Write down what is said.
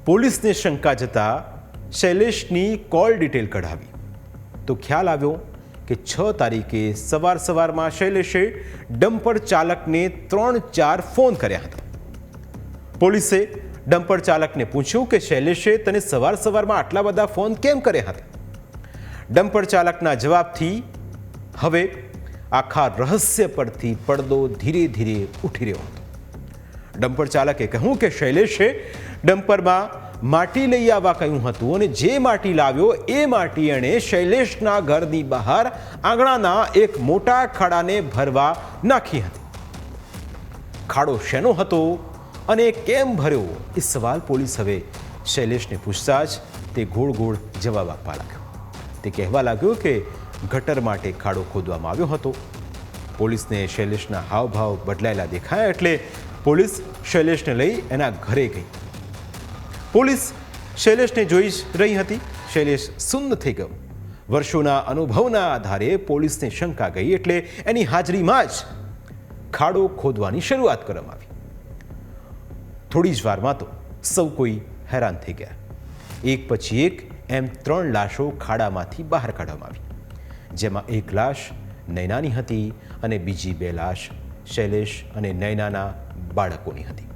પોલીસને શંકા જતા શૈલેષની કોલ ડિટેલ કઢાવી તો ખ્યાલ આવ્યો કે 6 તારીખે સવારમાં શૈલેષે ડમ્પર ચાલકને 3-4 ફોન કર્યા હતા. પોલીસે ડમ્પર ચાલકને પૂછ્યું કે શૈલેષે તને સવારમાં આટલા બધા ફોન કેમ કર્યા હતા. ડમ્પર ચાલકના જવાબથી હવે આખા રહસ્ય પરથી પડદો ધીરે ધીરે ઉઠી રહ્યો હતો. ડમ્પર ચાલકે કહ્યું કે શૈલેષે ડમ્પરમાં માટી લઈ આવવા કહ્યું હતું અને જે માટી લાવ્યો એ માટી એણે શૈલેષના ઘરની બહાર આંગણાના એક મોટા ખાડાને ભરવા નાખી હતી. ખાડો શેનો હતો અને કેમ ભર્યો એ સવાલ પોલીસ હવે શૈલેષને પૂછતા જ તે ગોળ જવાબ આપવા લાગ્યો. તે કહેવા લાગ્યો કે ગટર માટે ખાડો ખોદવામાં આવ્યો હતો. પોલીસને શૈલેષના હાવભાવ બદલાયેલા દેખાયા એટલે પોલીસ શૈલેષને લઈ એના ઘરે ગઈ. પોલીસ શૈલેષને જોઈ રહી હતી. શૈલેષ સુન્ન થઈ ગયો. વર્ષોના અનુભવના આધારે પોલીસને શંકા ગઈ એટલે એની હાજરીમાં જ ખાડો ખોદવાની શરૂઆત કરવામાં આવી. થોડી જ વારમાં તો સૌ કોઈ હેરાન થઈ ગયા. એક પછી એક એમ 3 લાશો ખાડામાંથી બહાર કાઢવામાં આવી, જેમાં એક લાશ નૈનાની હતી અને બીજી 2 લાશ શૈલેષ અને નૈનાના બાળકોની હતી.